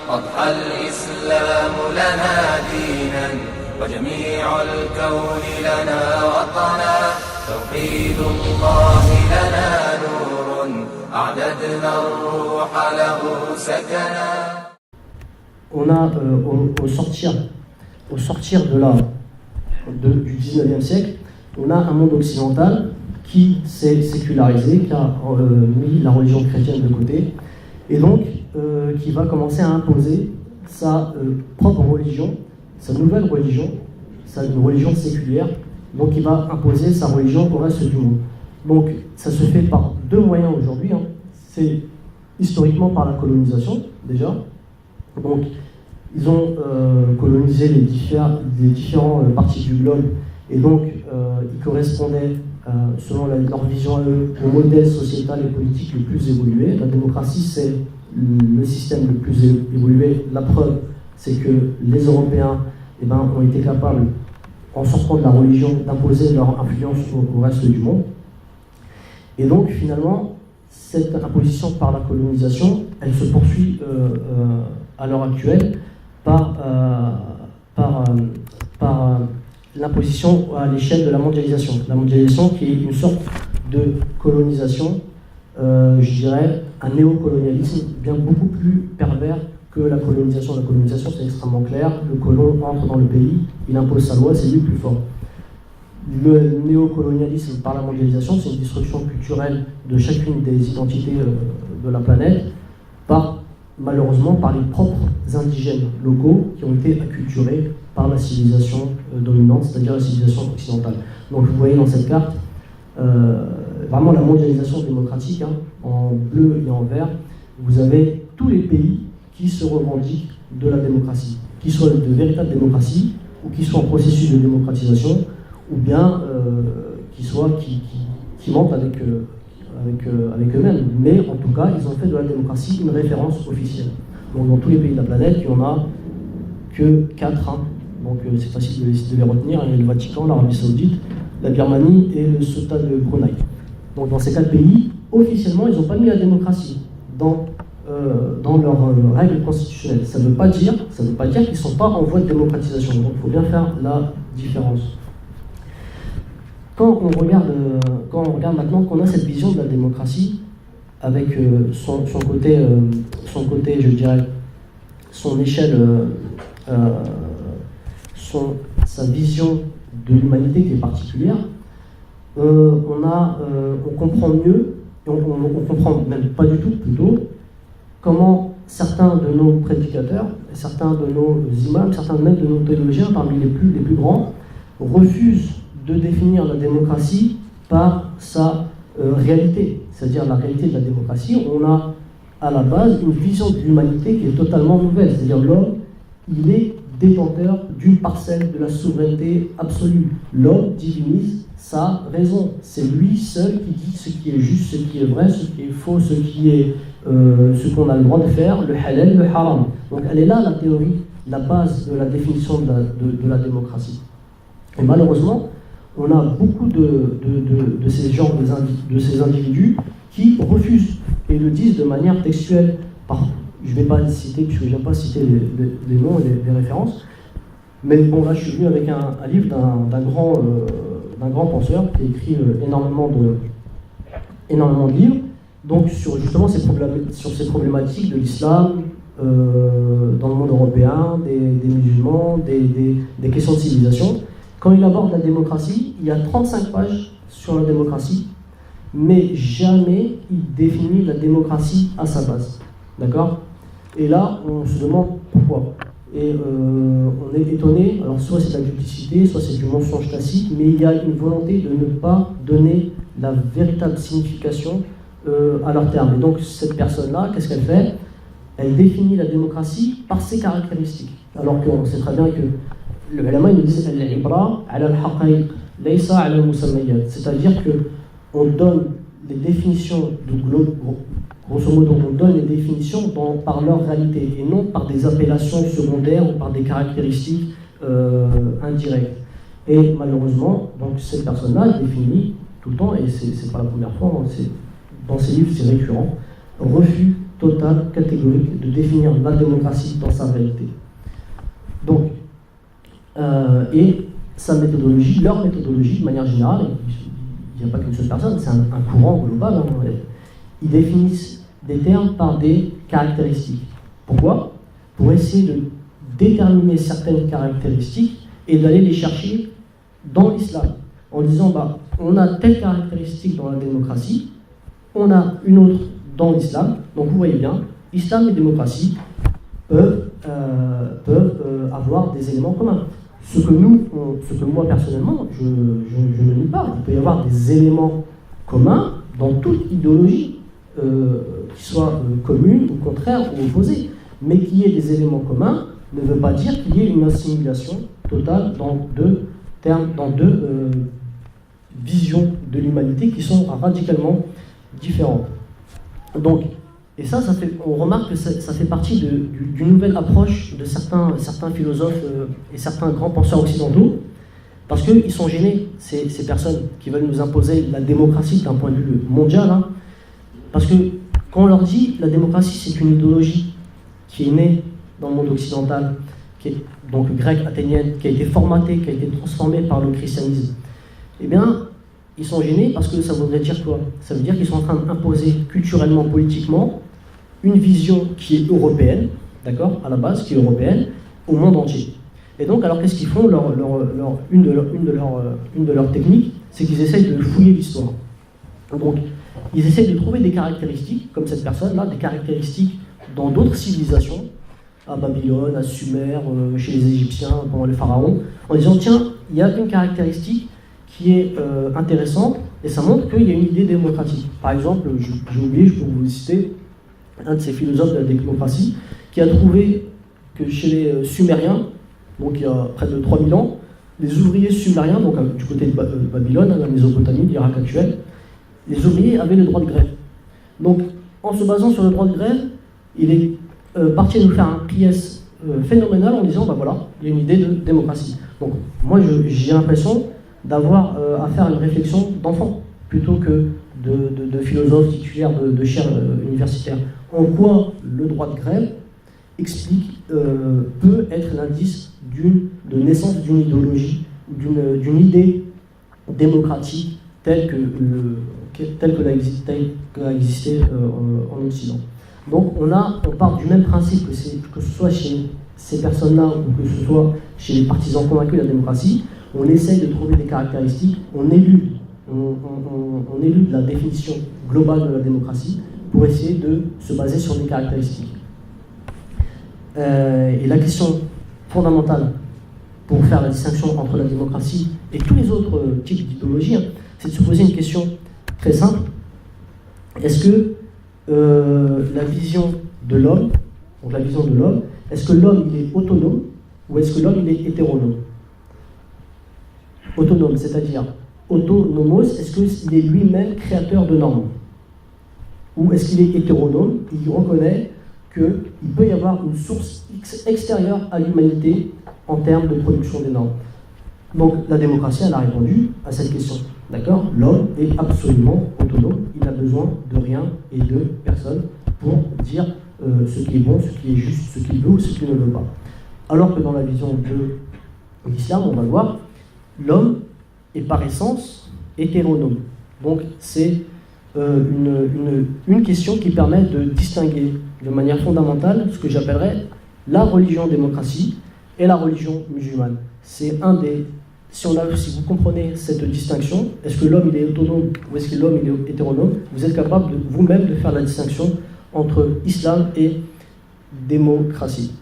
أضحى الإسلام لنا دينا وجميع الكون لنا وطنا توحيد الله لنا نور أعددنا الروح له سكنا. On a au sortir du 19e siècle, on a un monde occidental qui s'est sécularisé, qui a mis la religion chrétienne de côté, et donc qui va commencer à imposer sa propre religion, sa nouvelle religion, une religion séculière, donc il va imposer sa religion au reste du monde. Donc ça se fait par deux moyens aujourd'hui, hein. C'est historiquement par la colonisation déjà, donc ils ont colonisé les différentes parties du globe, et donc ils correspondaient, selon leur vision à eux, au modèle sociétal et politique le plus évolué. La démocratie, c'est le système le plus évolué. La preuve, c'est que les Européens ont été capables, en sortant de la religion, d'imposer leur influence au reste du monde. Et donc, finalement, cette imposition par la colonisation, elle se poursuit à l'heure actuelle par l'imposition à l'échelle de la mondialisation. La mondialisation qui est une sorte de colonisation, je dirais, un néocolonialisme bien beaucoup plus pervers que la colonisation. La colonisation, c'est extrêmement clair. Le colon entre dans le pays, il impose sa loi, c'est lui le plus fort. Le néocolonialisme par la mondialisation, c'est une destruction culturelle de chacune des identités de la planète, malheureusement par les propres indigènes locaux qui ont été acculturés par la civilisation dominante, c'est-à-dire la civilisation occidentale. Donc vous voyez dans cette carte vraiment la mondialisation démocratique, hein, en bleu et en vert. Vous avez tous les pays qui se revendiquent de la démocratie, qui soient de véritables démocraties ou qui soient en processus de démocratisation, ou bien qui mentent avec eux-mêmes. Mais en tout cas, ils ont fait de la démocratie une référence officielle. Donc dans tous les pays de la planète, il n'y en a que 4. Hein. Donc c'est facile de les retenir. Il y a le Vatican, l'Arabie Saoudite, la Birmanie et le Sultanat de Brunei. Donc dans ces 4 pays, officiellement, ils n'ont pas mis la démocratie dans leurs règles constitutionnelles. Ça ne veut pas dire qu'ils ne sont pas en voie de démocratisation. Donc il faut bien faire la différence. Quand on regarde maintenant qu'on a cette vision de la démocratie, avec son côté, je dirais, son échelle, sa vision de l'humanité qui est particulière, on comprend mieux, et on comprend même pas du tout plutôt, comment certains de nos prédicateurs, certains de nos imams, certains même de nos théologiens, parmi les plus grands, refusent de définir la démocratie par sa réalité, c'est-à-dire la réalité de la démocratie. On a à la base une vision de l'humanité qui est totalement nouvelle, c'est-à-dire l'homme, il est détenteur d'une parcelle de la souveraineté absolue. L'homme divinise sa raison, c'est lui seul qui dit ce qui est juste, ce qui est vrai, ce qui est faux, ce qu'on a le droit de faire, le halal, le haram. Donc elle est là la théorie, la base de la définition de la démocratie. Et malheureusement, on a beaucoup de ces individus qui refusent et le disent de manière textuelle. Je ne vais pas les citer, puisque je n'aime pas citer les noms et les références. Mais bon, là, je suis venu avec un livre d'un grand penseur qui a écrit énormément de livres, donc sur justement ces problématiques de l'islam, dans le monde européen, des musulmans, des questions de civilisation. Quand il aborde la démocratie, il y a 35 pages sur la démocratie, mais jamais il définit la démocratie à sa base. D'accord ? Et là, on se demande pourquoi. Et on est étonné, alors soit c'est de la duplicité, soit c'est du mensonge tacite, mais il y a une volonté de ne pas donner la véritable signification à leur terme. Et donc cette personne-là, qu'est-ce qu'elle fait ? Elle définit la démocratie par ses caractéristiques. Alors qu'on sait très bien que le ulama nous dit al-ibra ala al-haqa'iq laysa ala al-musammayat, c'est-à-dire que on donne les définitions grosso modo, on donne les définitions par leur réalité et non par des appellations secondaires ou par des caractéristiques indirectes. Et malheureusement, donc cette personne-là définit tout le temps, et c'est pas la première fois, dans ses livres c'est récurrent, refus totale, catégorique de définir la démocratie dans sa réalité. Donc, et sa méthodologie, leur méthodologie de manière générale, il n'y a pas qu'une seule personne, c'est un courant global, hein, ils définissent des termes par des caractéristiques. Pourquoi? Pour essayer de déterminer certaines caractéristiques et d'aller les chercher dans l'islam, en disant bah, on a telle caractéristique dans la démocratie, on a une autre dans l'islam, donc vous voyez bien, islam et démocratie peuvent avoir des éléments communs. Ce que moi personnellement, je ne nie pas, il peut y avoir des éléments communs dans toute idéologie, qui soient communes ou contraires ou opposées, mais qu'il y ait des éléments communs ne veut pas dire qu'il y ait une assimilation totale dans deux termes, dans deux visions de l'humanité qui sont radicalement différentes. Donc, et ça on remarque que ça fait partie d'une nouvelle approche de certains philosophes et certains grands penseurs occidentaux, parce qu'ils sont gênés, ces personnes qui veulent nous imposer la démocratie d'un point de vue mondial, hein, parce que quand on leur dit la démocratie c'est une idéologie qui est née dans le monde occidental, qui est donc grecque, athénienne, qui a été formatée, qui a été transformée par le christianisme, eh bien, ils sont gênés parce que ça voudrait dire quoi? Ça veut dire qu'ils sont en train d'imposer culturellement, politiquement, une vision qui est européenne, d'accord, à la base, qui est européenne, au monde entier. Et donc, alors qu'est-ce qu'ils font? Une de leurs techniques, c'est qu'ils essayent de fouiller l'histoire. Donc, ils essayent de trouver des caractéristiques, comme cette personne-là, des caractéristiques dans d'autres civilisations, à Babylone, à Sumer, chez les Égyptiens, pendant les pharaons, en disant, tiens, il y a une caractéristique qui est intéressante, et ça montre qu'il y a une idée démocratique. Par exemple, j'ai oublié, je peux vous citer, un de ces philosophes de la démocratie, qui a trouvé que chez les Sumériens, donc il y a près de 3000 ans, les ouvriers sumériens, donc du côté de Babylone, la Mésopotamie, l'Irak actuel, les ouvriers avaient le droit de grève. Donc, en se basant sur le droit de grève, il est parti à nous faire un pièce phénoménal en disant, bah voilà, il y a une idée de démocratie. Donc, moi, j'ai l'impression d'avoir à faire une réflexion d'enfant, plutôt que de philosophes titulaires de chaires universitaires. En quoi le droit de grève peut être l'indice de naissance d'une idéologie, d'une idée démocratique telle qu'elle a existé en Occident. Donc on part du même principe, que ce soit chez ces personnes-là ou que ce soit chez les partisans convaincus de la démocratie, on essaye de trouver des caractéristiques, on élude la définition globale de la démocratie pour essayer de se baser sur des caractéristiques. Et la question fondamentale pour faire la distinction entre la démocratie et tous les autres types d'idéologies, hein, c'est de se poser une question très simple. Est-ce que la vision de l'homme, est-ce que l'homme il est autonome ou est-ce que l'homme il est hétéronome? Autonome, c'est-à-dire autonomos, est-ce qu'il est lui-même créateur de normes? Ou est-ce qu'il est hétéronome? Il reconnaît qu'il peut y avoir une source extérieure à l'humanité en termes de production des normes. Donc la démocratie, elle a répondu à cette question. D'accord? L'homme est absolument autonome, il n'a besoin de rien et de personne pour dire ce qui est bon, ce qui est juste, ce qu'il veut ou ce qu'il ne veut pas. Alors que dans la vision de l'islam, on va le voir, l'homme est par essence hétéronome. Donc c'est une question qui permet de distinguer de manière fondamentale ce que j'appellerais la religion-démocratie et la religion musulmane. C'est si vous comprenez cette distinction, est-ce que l'homme il est autonome ou est-ce que l'homme il est hétéronome, vous êtes capable vous-même de faire la distinction entre islam et démocratie.